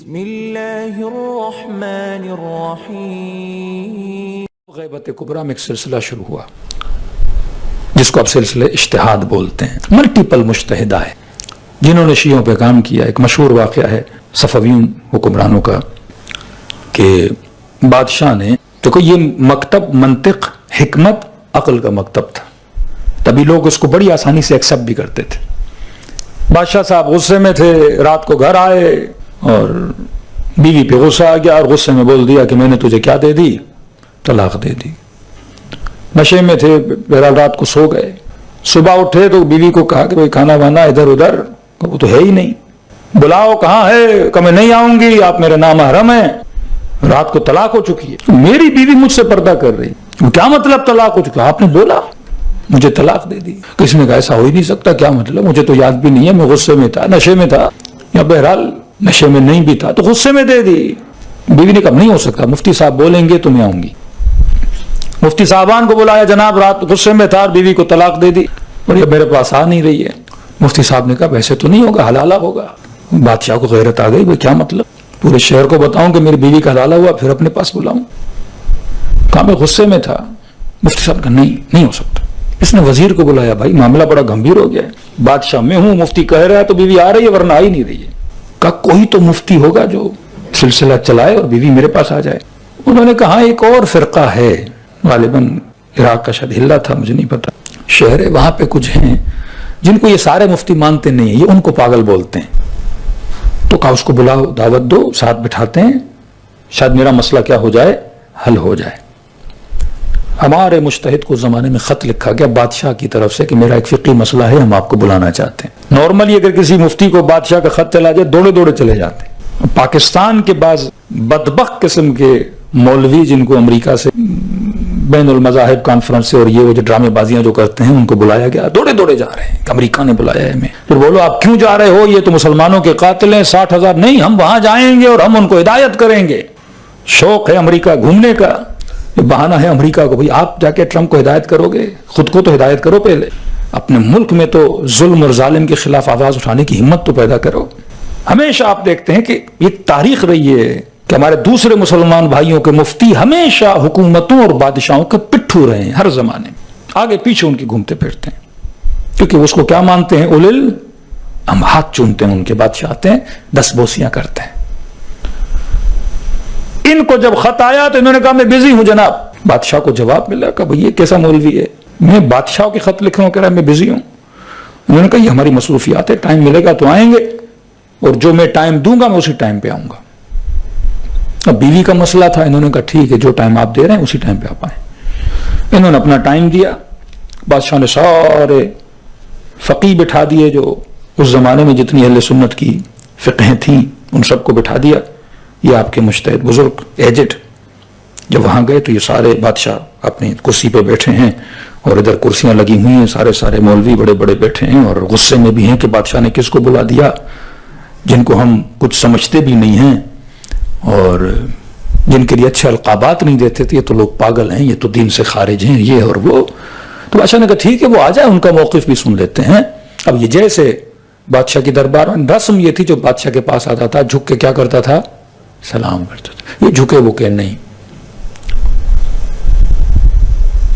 بسم اللہ الرحمن الرحیم. غیبت کبریٰ میں ایک سلسلہ شروع ہوا جس کو اب سلسلہ اجتہاد بولتے ہیں. ملٹیپل مجتہدہ ہے جنہوں نے شیعوں پہ کام کیا. ایک مشہور واقعہ ہے صفویوں حکمرانوں کا کہ بادشاہ نے دیکھو یہ مکتب منطق حکمت عقل کا مکتب تھا، تبھی لوگ اس کو بڑی آسانی سے ایکسپٹ بھی کرتے تھے. بادشاہ صاحب غصے میں تھے، رات کو گھر آئے اور بیوی پہ غصہ آ گیا اور غصے میں بول دیا کہ میں نے تجھے کیا دے دی؟ طلاق دے دی. نشے میں تھے، بہرحال رات کو سو گئے. صبح اٹھے تو بیوی کو کہا کہ بھائی کھانا وانا ادھر ادھر، وہ تو ہے ہی نہیں. بلاؤ کہاں ہے؟ کہ میں نہیں آؤں گی، آپ میرے نامحرم ہیں، رات کو طلاق ہو چکی ہے. میری بیوی مجھ سے پردہ کر رہی. کیا مطلب طلاق ہو چکا؟ آپ نے بولا مجھے طلاق دے دی. کسی نے کہا ایسا ہو ہی نہیں سکتا. کیا مطلب؟ مجھے تو یاد بھی نہیں ہے، میں غصے میں تھا، نشے میں تھا، یا بہرحال نشے میں نہیں بھی تھا تو غصے میں دے دی. بیوی نے کہا نہیں ہو سکتا، مفتی صاحب بولیں گے تو میں آؤں گی. مفتی صاحبان کو بلایا، جناب رات غصے میں تھا اور بیوی کو طلاق دے دی اور یہ میرے پاس آ نہیں رہی ہے. مفتی صاحب نے کہا ویسے تو نہیں ہوگا، حلالہ ہوگا. بادشاہ کو غیرت آ گئی، بھائی کیا مطلب؟ پورے شہر کو بتاؤں کہ میری بیوی کا حلالہ ہوا پھر اپنے پاس بلاؤں؟ کہا میں غصے میں تھا. مفتی صاحب کہا نہیں ہو سکتا. اس نے وزیر کو بلایا، بھائی معاملہ بڑا گمبھیر ہو گیا ہے، بادشاہ میں ہوں، مفتی کہہ رہا ہے تو بیوی آ رہی ہے ورنہ آ ہی نہیں رہی ہے. کہا کوئی تو مفتی ہوگا جو سلسلہ چلائے اور بیوی میرے پاس آ جائے. انہوں نے کہا ایک اور فرقہ ہے، غالباً عراق کا شاید ہلا تھا، مجھے نہیں پتا، شہر ہے وہاں پہ کچھ ہیں جن کو یہ سارے مفتی مانتے نہیں ہیں، یہ ان کو پاگل بولتے ہیں. تو کہا اس کو بلاؤ، دعوت دو، ساتھ بٹھاتے ہیں، شاید میرا مسئلہ کیا ہو جائے، حل ہو جائے. ہمارے مجتہد کو زمانے میں خط لکھا گیا بادشاہ کی طرف سے کہ میرا ایک فقہی مسئلہ ہے، ہم آپ کو بلانا چاہتے ہیں. نارملی اگر کسی مفتی کو بادشاہ کا خط چلا جائے دوڑے چلے جاتے ہیں. پاکستان کے بعض بدبخت قسم کے مولوی جن کو امریکہ سے بین المذاہب کانفرنس سے اور یہ وہ جو ڈرامے بازیاں جو کرتے ہیں ان کو بلایا گیا، دوڑے جا رہے ہیں کہ امریکہ نے بلایا ہے ہمیں. پھر بولو آپ کیوں جا رہے ہو؟ یہ تو مسلمانوں کے قاتل ہیں، 60,000 نہیں، ہم وہاں جائیں گے اور ہم ان کو ہدایت کریں گے. شوق ہے امریکہ گھومنے کا، یہ بہانہ ہے امریکہ کو. بھئی آپ جا کے ٹرمپ کو ہدایت کرو گے؟ خود کو تو ہدایت کرو پہلے. اپنے ملک میں تو ظلم اور ظالم کے خلاف آواز اٹھانے کی ہمت تو پیدا کرو. ہمیشہ آپ دیکھتے ہیں کہ یہ تاریخ رہی ہے کہ ہمارے دوسرے مسلمان بھائیوں کے مفتی ہمیشہ حکومتوں اور بادشاہوں کے پٹھو رہے ہیں، ہر زمانے میں آگے پیچھے ان کی گھومتے پھرتے ہیں، کیونکہ اس کو کیا مانتے ہیں؟ ہم ہاتھ چومتے ہیں ان کے، بادشاہ آتے ہیں 10 بوسیاں کرتے ہیں. ان کو جب خط آیا تو انہوں نے کہا میں بزی ہوں جناب. بادشاہ کو جواب ملا کہ بھئی یہ کیسا مولوی ہے، میں بادشاہ کے خط لکھ رہا ہوں، کہہ رہا ہے میں بزی ہوں. انہوں نے کہا یہ ہماری مصروفیات ہے، ٹائم ملے گا تو آئیں گے اور جو میں ٹائم دوں گا میں اسی ٹائم پہ آؤں گا. اب بیوی کا مسئلہ تھا، انہوں نے کہا ٹھیک ہے جو ٹائم آپ دے رہے ہیں اسی ٹائم پہ آپ آئیں. انہوں نے اپنا ٹائم دیا. بادشاہ نے سارے فقی بٹھا دیے جو اس زمانے میں جتنی اہل سنت کی فقہیں تھیں ان سب کو بٹھا دیا. یہ آپ کے مجتہد بزرگ ایجڈ. جب وہاں گئے تو یہ سارے بادشاہ اپنی کرسی پہ بیٹھے ہیں اور ادھر کرسیاں لگی ہوئی ہیں، سارے مولوی بڑے بیٹھے ہیں اور غصے میں بھی ہیں کہ بادشاہ نے کس کو بلا دیا جن کو ہم کچھ سمجھتے بھی نہیں ہیں اور جن کے لیے اچھے القابات نہیں دیتے تھے. یہ تو لوگ پاگل ہیں، یہ تو دین سے خارج ہیں، یہ اور وہ. تو بادشاہ نے کہا ٹھیک ہے وہ آ جائے، ان کا موقف بھی سن لیتے ہیں. اب یہ جیسے بادشاہ کی دربار میں رسم یہ تھی جو بادشاہ کے پاس آتا تھا جھک کے کیا کرتا تھا؟ سلام کرتا تھا. یہ جھکے وہ کہ نہیں.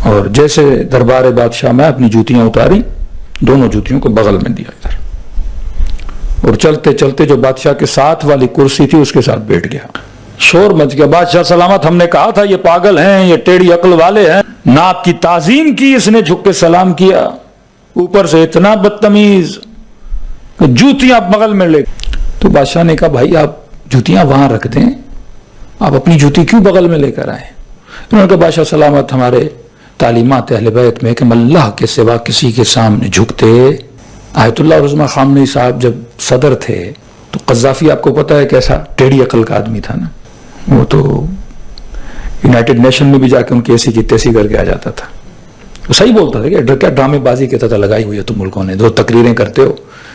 اور جیسے دربار بادشاہ میں اپنی جوتیاں اتاری، دونوں جوتیوں کو بغل میں دیا ادھر، اور چلتے جو بادشاہ کے ساتھ والی کرسی تھی اس کے ساتھ بیٹھ گیا. شور مچ گیا. بادشاہ سلامت، ہم نے کہا تھا یہ پاگل ہیں، یہ ٹیڑھی عقل والے ہیں. نہ آپ کی تعظیم کی اس نے، جھک کے سلام کیا، اوپر سے اتنا بدتمیز کہ جوتیاں بغل میں لے. تو بادشاہ نے کہا بھائی آپ جوتیاں وہاں رکھ دیں، آپ اپنی جوتی کیوں بغل میں لے کر آئے؟ انہوں نے کہا بادشاہ سلامت ہمارے تعلیمات اہل بیت میں کہ اللہ کے سوا کسی کے سامنے جھکتے. آیت اللہ رضا خامنئی صاحب جب صدر تھے تو قذافی آپ کو پتا ہے کیسا ٹیڑھی عقل کا آدمی تھا نا، وہ تو یونائٹڈ نیشن میں بھی جا کے ان کی ایسی کی تیسی کر کے آ جاتا تھا. وہ صحیح بولتا تھا کہ کیا ڈرامے بازی کے تحت لگائی ہوئی ہے تم ملکوں نے، 2 تقریریں کرتے ہو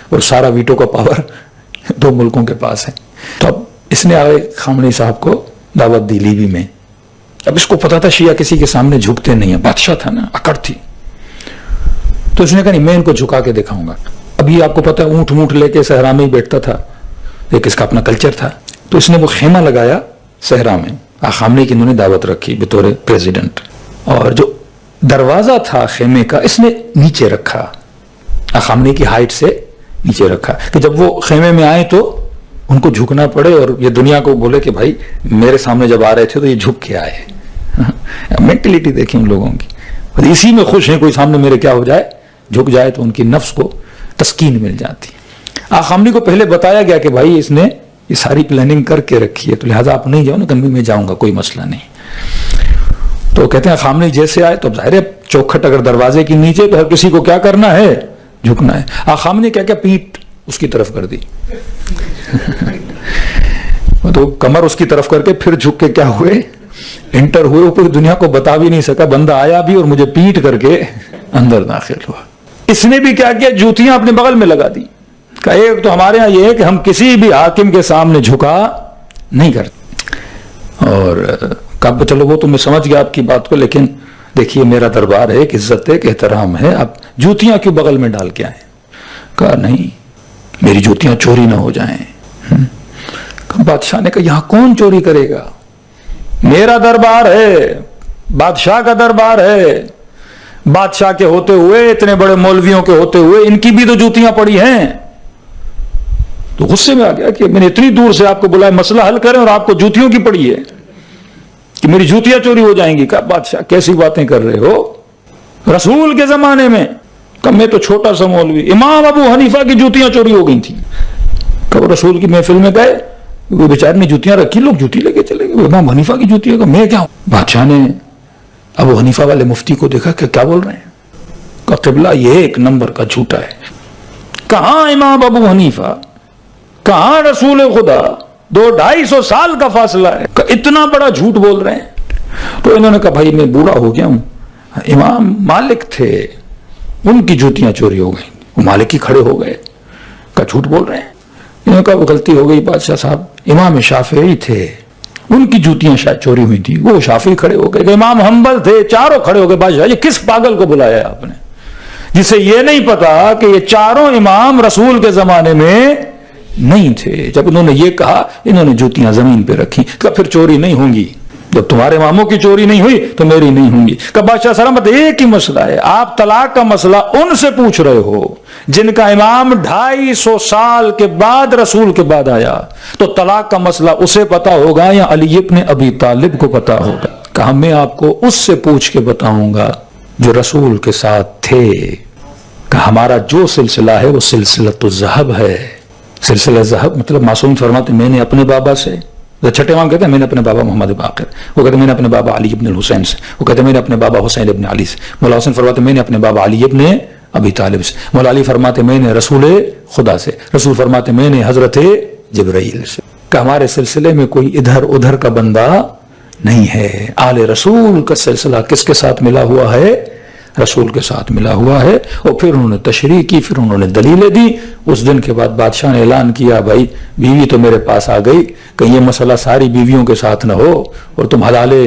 اور سارا ویٹو کا پاور 2 ملکوں کے پاس ہے. تو اب اس نے آئے خامنئی صاحب کو دعوت دی لیبی میں. اب اس کو پتا تھا شیعہ کسی کے سامنے جھکتے نہیں ہیں، بادشاہ تھا نا، اکڑ تھی. تو اس نے کہا نہیں میں ان کو جھکا کے دکھاؤں گا. ابھی آپ کو پتا ہے اونٹ لے کے صحرا میں ہی بیٹھتا تھا، ایک اس کا اپنا کلچر تھا. تو اس نے وہ خیمہ لگایا صحرا میں، خامنئی کی انہوں نے دعوت رکھی بطور پریزیڈنٹ، اور جو دروازہ تھا خیمے کا اس نے نیچے رکھا، خامنئی کی ہائٹ سے نیچے رکھا کہ جب وہ خیمے میں آئے تو ان کو جھکنا پڑے اور یہ دنیا کو بولے کہ بھائی میرے سامنے جب آ رہے تھے تو یہ جھک کے آئے. مینٹلٹی دیکھیں ان لوگوں کی، اسی میں خوش ہیں، کوئی سامنے میرے کیا ہو جائے، جھک جائے تو ان کی نفس کو تسکین مل جاتی. خامنئی کو پہلے بتایا گیا کہ بھائی اس نے یہ ساری پلاننگ کر کے رکھی ہے، تو لہٰذا آپ نہیں جاؤ نا، کہ میں جاؤں گا، کوئی مسئلہ نہیں. تو کہتے ہیں خامنئی جیسے آئے تو ظاہر ہے چوکھٹ اگر دروازے کی نیچے تو ہر کسی کو کیا کرنا ہے، جھکنا ہے. خامنئی کیا پیٹ اس کی طرف کر دی تو کمر اس کی طرف کر کے پھر جھک کے کیا ہوئے، انٹر ہوئے. وہ پوری دنیا کو بتا بھی نہیں سکا، بندہ آیا بھی اور مجھے پیٹ کر کے اندر داخل ہوا. اس نے بھی کیا کیا، جوتیاں اپنے بغل میں لگا دی. کہ ایک تو ہمارے ہاں یہ ہے کہ ہم کسی بھی حاکم کے سامنے جھکا نہیں کرتے. اور کہا چلو وہ تو میں سمجھ گیا آپ کی بات کو، لیکن دیکھیے میرا دربار ہے، ایک عزت ہے، ایک احترام ہے، آپ جوتیاں کیوں بغل میں ڈال کے آئے؟ کہا نہیں، میری جوتیاں چوری نہ ہو جائیں. بادشاہ نے کہا یہاں کون چوری کرے گا، میرا دربار ہے، بادشاہ کا دربار ہے، بادشاہ کے ہوتے ہوئے، اتنے بڑے مولویوں کے ہوتے ہوئے ان کی بھی تو جوتیاں پڑی ہیں. تو غصے میں آ گیا کہ میں نے اتنی دور سے آپ کو بلایا مسئلہ حل کریں اور آپ کو جوتیوں کی پڑی ہے کہ میری جوتیاں چوری ہو جائیں گی. کہا بادشاہ کیسی باتیں کر رہے ہو، رسول کے زمانے میں، کہ میں تو چھوٹا سا مولوی، امام ابو حنیفہ کی جوتیاں چوری ہو گئی تھیں. کہ وہ رسول کی محفل میں گئے، وہ بیچارے نے جوتیاں رکھی، لوگ جوتی لے کے چلے گئے، امام حنیفہ کی جوتیاں، کہ میں کیا ہوں. بادشاہ نے ابو حنیفہ والے مفتی کو دیکھا کہ کیا بول رہے ہیں. کہ قبلہ یہ ایک نمبر کا جھوٹا ہے. کہاں امام ابو حنیفہ، کہاں رسول خدا، 200-250 سال کا فاصلہ ہے، کہ اتنا بڑا جھوٹ بول رہے ہیں. تو انہوں نے کہا بھائی میں بوڑھا ہو گیا ہوں، امام مالک تھے، ان کی جوتیاں چوری ہو گئیں. وہ مالک ہی کھڑے ہو گئے، کہ جھوٹ بول رہے ہیں. انہوں نے کہا وہ غلطی ہو گئی بادشاہ صاحب، امام شافعی تھے، ان کی جوتیاں شاید چوری ہوئی تھی، وہ شافعی کھڑے ہو گئے. کہ امام حنبل تھے، چاروں کھڑے ہو گئے. بادشاہ یہ کس پاگل کو بلایا ہے آپ نے، جسے یہ نہیں پتا کہ یہ چاروں امام رسول کے زمانے میں نہیں تھے. جب انہوں نے یہ کہا، انہوں نے جوتیاں زمین پہ رکھی. کہ پھر چوری نہیں ہوں گی، جب تمہارے اماموں کی چوری نہیں ہوئی تو میری نہیں ہوں گی. کہ بادشاہ سلامت ایک ہی مسئلہ ہے، آپ طلاق کا مسئلہ ان سے پوچھ رہے ہو جن کا امام 250 سال کے بعد رسول کے بعد آیا، تو طلاق کا مسئلہ اسے پتا ہوگا یا علی ابن ابی طالب کو پتا ہوگا. کہ میں آپ کو اس سے پوچھ کے بتاؤں گا جو رسول کے ساتھ تھے. کہ ہمارا جو سلسلہ ہے وہ سلسلۃ الذہب ہے. سلسلہ ذہب مطلب معصوم فرماتے میں نے اپنے بابا سے، چھٹے امام کہتے ہیں میں نے اپنے بابا محمد باقر، وہ کہتے ہیں میں نے اپنے بابا علی ابن الحسین سے، وہ کہتے ہیں میں نے اپنے بابا حسین ابن علی سے. مولا حسین فرماتے میں نے اپنے بابا علی ابن ابی طالب سے. مولا علی فرماتے میں نے رسول خدا سے. رسول فرماتے میں نے حضرت جبرائیل سے. کہ ہمارے سلسلے میں کوئی ادھر ادھر کا بندہ نہیں ہے. آل رسول کا سلسلہ کس کے ساتھ ملا ہوا ہے؟ رسول کے ساتھ ملا ہوا ہے. اور پھر انہوں نے تشریح کی، پھر انہوں نے دلیلیں دی. اس دن کے بعد بادشاہ نے اعلان کیا بھائی بیوی تو میرے پاس آ گئی، کہ یہ مسئلہ ساری بیویوں کے ساتھ نہ ہو اور تم حلالے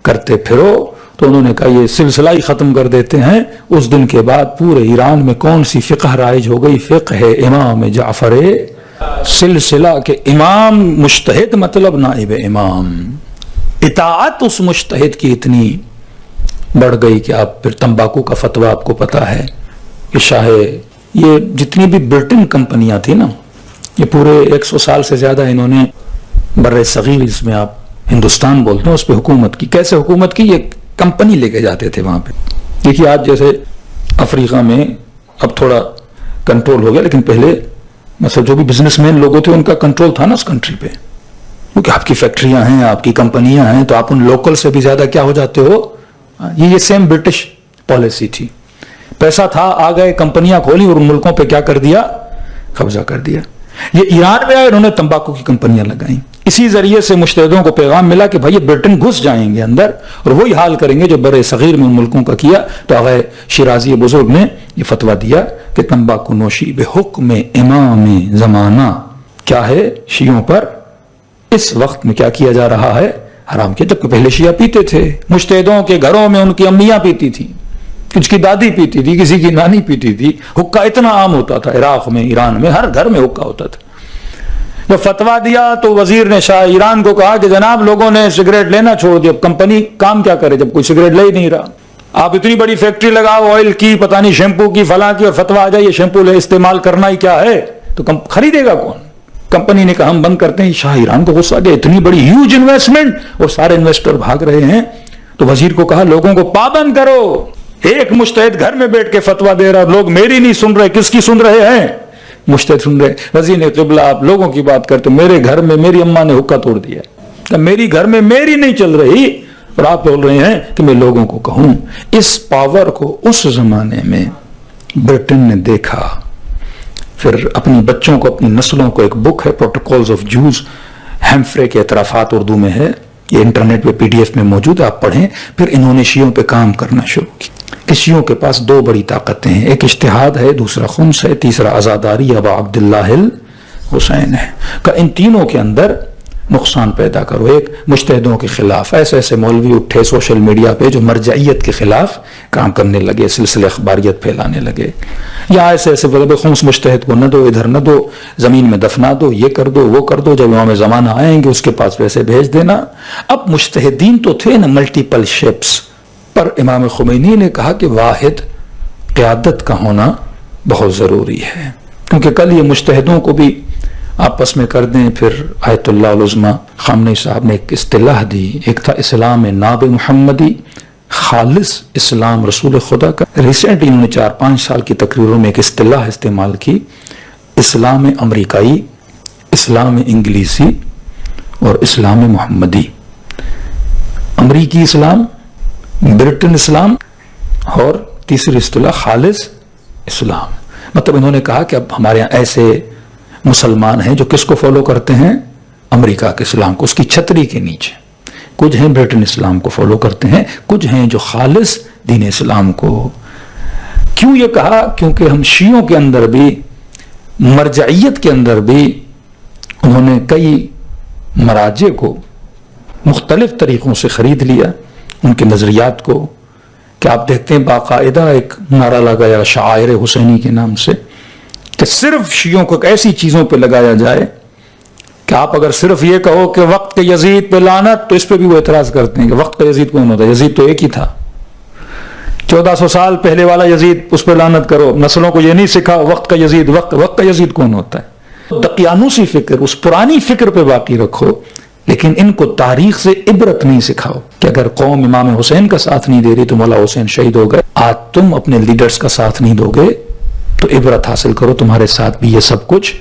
کرتے پھرو. تو انہوں نے کہا یہ سلسلہ ہی ختم کر دیتے ہیں. اس دن کے بعد پورے ایران میں کون سی فقہ رائج ہو گئی؟ فقہ امام جعفر سلسلہ کے امام مجتہد مطلب نائب امام. اطاعت اس مجتہد کی اتنی بڑھ گئی کہ آپ پھر تمباکو کا فتویٰ آپ کو پتا ہے کہ شاہ یہ جتنی بھی برٹن کمپنیاں تھیں نا، یہ پورے 100 سال سے زیادہ انہوں نے بر صغیر، اس میں آپ ہندوستان بولتے ہیں، اس پہ حکومت کی. کیسے حکومت کی؟ یہ کمپنی لے کے جاتے تھے وہاں پہ. دیکھیے آج جیسے افریقہ میں اب تھوڑا کنٹرول ہو گیا، لیکن پہلے مطلب جو بھی بزنس مین لوگوں تھے ان کا کنٹرول تھا نا اس کنٹری پہ، کیونکہ آپ کی فیکٹریاں ہیں، آپ کی کمپنیاں ہیں، تو آپ ان لوکل سے بھی زیادہ کیا ہو جاتے ہو. یہ سیم برٹش پالیسی تھی. پیسہ تھا، آ گئے، کمپنیاں کھولی اور ان ملکوں پہ کیا کر دیا؟ قبضہ کر دیا. یہ ایران میں آئے، انہوں نے تمباکو کی کمپنیاں لگائیں. اسی ذریعے سے مجتہدوں کو پیغام ملا کہ بھائی یہ برٹن گھس جائیں گے اندر اور وہی حال کریں گے جو بر صغیر میں ان ملکوں کا کیا. تو آغا شیرازی بزرگ نے یہ فتویٰ دیا کہ تمباکو نوشی بحکم امام زمانہ کیا ہے، شیعوں پر اس وقت میں کیا کیا جا رہا ہے؟ حرام کیا. جب پہلے شیعہ پیتے تھے، مجتہدوں کے گھروں میں ان کی امیاں پیتی تھی، کچھ کی دادی پیتی تھی، کسی کی نانی پیتی تھی. حقہ اتنا عام ہوتا تھا عراق میں، ایران میں، ہر گھر میں حقہ ہوتا تھا. جب فتوا دیا تو وزیر نے شاہ ایران کو کہا کہ جناب لوگوں نے سگریٹ لینا چھوڑ دیا، اب کمپنی کام کیا کرے جب کوئی سگریٹ لے ہی نہیں رہا؟ آپ اتنی بڑی فیکٹری لگاؤ آئل کی، پتہ نہیں شیمپو کی، فلاں کی، اور فتوا آ جائے یہ شیمپو لے استعمال کرنا ہی کیا ہے، تو خریدے گا کون؟ کمپنی نے کہا ہم بند کرتے ہیں۔ شاہ ایران کو غصہ آ گیا، اتنی بڑی ہیوج انویسٹمنٹ اور سارے انویسٹر بھاگ رہے ہیں، تو وزیر کو کہا لوگوں کو پابند کرو، ایک مجتہد گھر میں بیٹھ کے فتوا دے رہا، لوگ میری نہیں سن رہے، کس کی سن رہے ہیں؟ مجتہد سن رہے۔ وزیر نے قبلہ آپ لوگوں کی بات کرتے، میرے گھر میں میری اماں نے حکا توڑ دیا، کہ میری گھر میں میری نہیں چل رہی اور آپ بول رہے ہیں کہ میں لوگوں کو کہوں۔ اس پاور کو اس زمانے میں برٹن نے دیکھا، پھر اپنی بچوں کو، اپنی نسلوں کو ایک بک ہے پروٹوکولز آف جوز، ہیمفرے کے اعترافات اردو میں ہے، یہ انٹرنیٹ پہ PDF میں موجود ہے، آپ پڑھیں۔ پھر انہوں نے شیعوں پہ کام کرنا شروع کیا کہ شیعوں کے پاس دو بڑی طاقتیں ہیں، ایک اجتہاد ہے، دوسرا خمس ہے، تیسرا عزاداری ابا عبداللہ الحسین ہے، کہ ان تینوں کے اندر نقصان پیدا کرو۔ ایک مجتہدوں کے خلاف ایسے ایسے مولوی اٹھے سوشل میڈیا پہ جو مرجعیت کے خلاف کام کرنے لگے، سلسلے اخباریت پھیلانے لگے، یا ایسے ایسے خمس مجتہد کو نہ دو، ادھر نہ دو، زمین میں دفنا دو، یہ کر دو، وہ کر دو، جب امام زمانہ آئیں گے اس کے پاس پیسے بھیج دینا۔ اب مجتہدین تو تھے نا ملٹیپل شپس، پر امام خمینی نے کہا کہ واحد قیادت کا ہونا بہت ضروری ہے، کیونکہ کل یہ مجتہدوں کو بھی آپس میں کر دیں۔ پھر آیت اللہ العظمی خامنئی صاحب نے ایک اصطلاح دی، ایک تھا اسلام ناب محمدی، خالص اسلام رسول خدا کا۔ ریسنٹلی انہوں نے 4-5 سال کی تقریروں میں ایک اصطلاح استعمال کی، اسلام امریکائی، اسلام انگلیسی اور اسلام محمدی۔ امریکی اسلام، برٹن اسلام، اور تیسری اصطلاح خالص اسلام۔ مطلب انہوں نے کہا کہ اب ہمارے یہاں ایسے مسلمان ہیں جو کس کو فالو کرتے ہیں؟ امریکہ کے اسلام کو، اس کی چھتری کے نیچے۔ کچھ ہیں برٹن اسلام کو فالو کرتے ہیں، کچھ ہیں جو خالص دین اسلام کو۔ کیوں یہ کہا؟ کیونکہ ہم شیعوں کے اندر بھی، مرجعیت کے اندر بھی، انہوں نے کئی مراجع کو مختلف طریقوں سے خرید لیا، ان کے نظریات کو، کہ آپ دیکھتے ہیں باقاعدہ ایک نعرہ لگایا شعائر حسینی کے نام سے، کہ صرف شیعوں کو ایسی چیزوں پہ لگایا جائے کہ آپ اگر صرف یہ کہو کہ وقت کے یزید پہ لعنت، تو اس پہ بھی وہ اعتراض کرتے ہیں کہ وقت کا یزید کون ہوتا ہے؟ یزید تو ایک ہی تھا، 1400 سال پہلے والا یزید، اس پہ لعنت کرو۔ نسلوں کو یہ نہیں سکھاؤ وقت کا یزید، وقت کا یزید کون ہوتا ہے؟ دقیانوسی فکر، اس پرانی فکر پہ باقی رکھو، لیکن ان کو تاریخ سے عبرت نہیں سکھاؤ کہ اگر قوم امام حسین کا ساتھ نہیں دے رہی تو مولا حسین شہید ہو گئے، آج تم اپنے لیڈرز کا ساتھ نہیں دو گے تو عبرت حاصل کرو، تمہارے ساتھ بھی یہ سب کچھ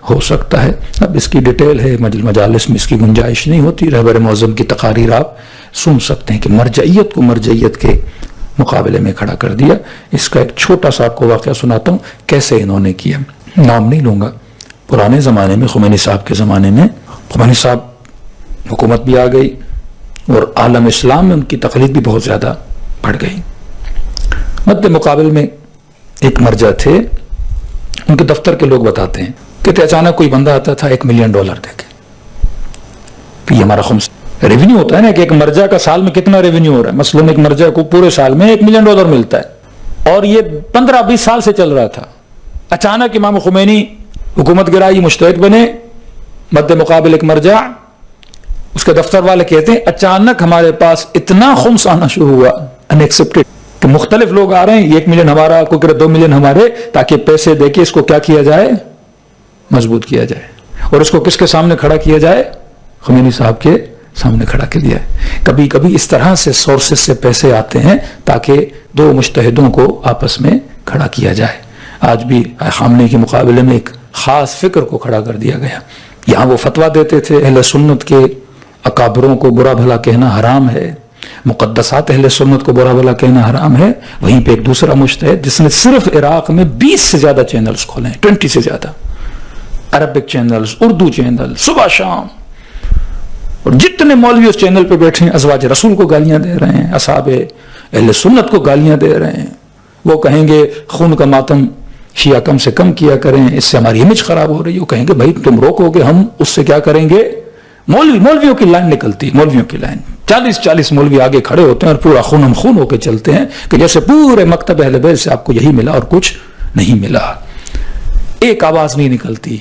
ہو سکتا ہے۔ اب اس کی ڈیٹیل ہے، مجالس میں اس کی گنجائش نہیں ہوتی، رہبر معظم کی تقاریر آپ سن سکتے ہیں کہ مرجعیت کو مرجعیت کے مقابلے میں کھڑا کر دیا۔ اس کا ایک چھوٹا سا آپ کو واقعہ سناتا ہوں کیسے انہوں نے کیا، نام نہیں لوں گا۔ پرانے زمانے میں، خمینی صاحب کے زمانے میں، خمینی صاحب حکومت بھی آ گئی اور عالم اسلام میں ان کی تقلید بھی بہت زیادہ بڑھ گئی۔ مد مقابل میں ایک مرجع تھے، ان کے دفتر کے لوگ بتاتے ہیں کہ اچانک کوئی بندہ آتا تھا $1 ملین دے کے، کہ یہ ہمارا خمس ریونیو ہوتا ہے نا کہ ایک مرجع کا سال میں کتنا ریونیو ہو رہا ہے، مثلاً ایک مرجع کو پورے سال میں $1 ملین ملتا ہے، اور یہ 15-20 سال سے چل رہا تھا۔ اچانک امام خمینی حکومت گرائی، مجتہد بنے، مد مقابل ایک مرجع، اس کے دفتر والے کہتے ہیں اچانک ہمارے پاس اتنا خمس آنا شروع ہوا، انیکسپٹڈ، کہ مختلف لوگ آ رہے ہیں، 1 ملین ہمارا، کوئی کرے 2 ملین ہمارے، تاکہ پیسے دے کے اس کو کیا کیا جائے، مضبوط کیا جائے، اور اس کو کس کے سامنے کھڑا کیا جائے؟ خمینی صاحب کے سامنے کھڑا کیا جائے۔ کبھی کبھی اس طرح سے سورسز سے پیسے آتے ہیں تاکہ دو مجتہدوں کو آپس میں کھڑا کیا جائے۔ آج بھی خامنئی کے مقابلے میں ایک خاص فکر کو کھڑا کر دیا گیا۔ یہاں وہ فتویٰ دیتے تھے اہل سنت کے اکابروں کو برا بھلا کہنا حرام ہے، مقدسات اہل سنت کو برا بھلا کہنا حرام ہے۔ وہیں پہ ایک دوسرا مجتہد جس نے صرف عراق میں 20 سے زیادہ چینلز کھولے ہیں، 20 سے زیادہ عربک چینلز، اردو چینل، صبح شام، اور جتنے مولوی اس چینل پہ بیٹھے ہیں ازواج رسول کو گالیاں دے رہے ہیں، اصحاب اہل سنت کو گالیاں دے رہے ہیں۔ وہ کہیں گے خون کا ماتم شیعہ کم سے کم کیا کریں، اس سے ہماری امیج خراب ہو رہی ہے۔ وہ کہیں گے بھائی تم روکو گے ہم اس سے کیا کریں گے؟ مولویوں کی لائن نکلتی، مولویوں کی لائن 40 مولوی آگے کھڑے ہوتے ہیں اور پورا خون ہم خون ہو کے چلتے ہیں کہ جیسے پورے مکتب اہل بیت سے آپ کو یہی ملا اور کچھ نہیں ملا۔ ایک آواز نہیں نکلتی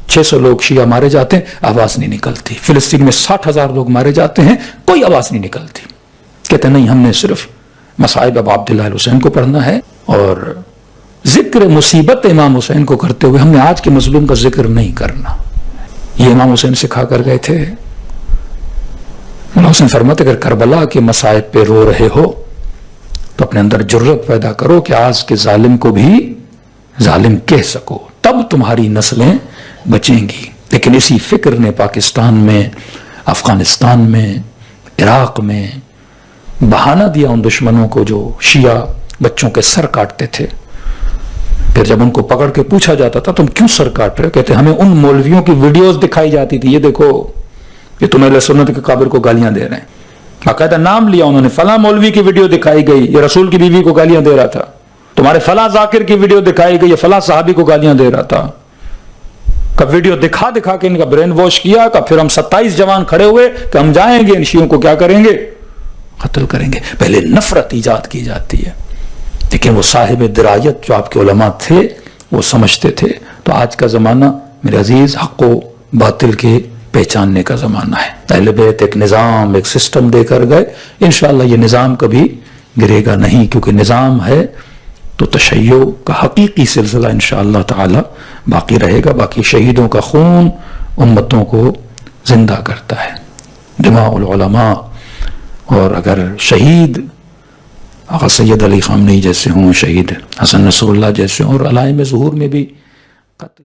600 لوگ شیعہ مارے جاتے ہیں, آواز نہیں نکلتی. فلسطین میں 60,000 لوگ مارے جاتے ہیں, کوئی آواز نہیں نکلتی. کہتے نہیں, ہم نے صرف مصائب ابو عبداللہ الحسین کو پڑھنا ہے, اور ذکر مصیبت امام حسین کو کرتے ہوئے ہم نے آج کے مظلوم کا ذکر نہیں کرنا. یہ امام حسین سکھا کر گئے تھے. امام حسین فرماتے اگر کربلا کے مصائب پہ رو رہے ہو تو اپنے اندر جرت پیدا کرو کہ آج کے ظالم کو بھی ظالم کہہ سکو, تب تمہاری نسلیں بچیں گی. لیکن اسی فکر نے پاکستان میں, افغانستان میں, عراق میں بہانہ دیا ان دشمنوں کو جو شیعہ بچوں کے سر کاٹتے تھے. پھر جب ان کو پکڑ کے پوچھا جاتا تھا تم کیوں سر کاٹ رہے ہو, کہتے ہمیں ان مولویوں کی ویڈیوز دکھائی جاتی تھی, یہ دیکھو یہ تم اہل سنت کے قابر کو گالیاں دے رہے ہیں. باقاعدہ نام لیا انہوں نے, فلاں مولوی کی ویڈیو دکھائی گئی, یہ رسول کی بیوی کو گالیاں دے رہا تھا. تمہارے فلاں ذاکر کی ویڈیو دکھائی گئی, یہ فلاں صحابی کو گالیاں دے رہا تھا. کب ویڈیو دکھا دکھا کے ان کا برین واش کیا, کب پھر ہم 27 جوان کھڑے ہوئے کہ ہم جائیں گے ان شیعوں کو کیا کریں گے, قتل کریں گے. پہلے نفرت ایجاد کی جاتی ہے, لیکن وہ صاحب درایت جو آپ کے علماء تھے وہ سمجھتے تھے. تو آج کا زمانہ میرے عزیز حق و باطل کے پہچاننے کا زمانہ ہے. اہل بیت ایک نظام, ایک سسٹم دے کر گئے, انشاءاللہ یہ نظام کبھی گرے گا نہیں, کیونکہ نظام ہے تو تشیع کا حقیقی سلسلہ انشاءاللہ تعالی باقی رہے گا. باقی شہیدوں کا خون امتوں کو زندہ کرتا ہے, دماء العلماء. اور اگر شہید آقا سید علی خامنہی جیسے ہوں, شہید حسن نصر اللہ جیسے ہوں, اور علائم ظہور میں بھی قتل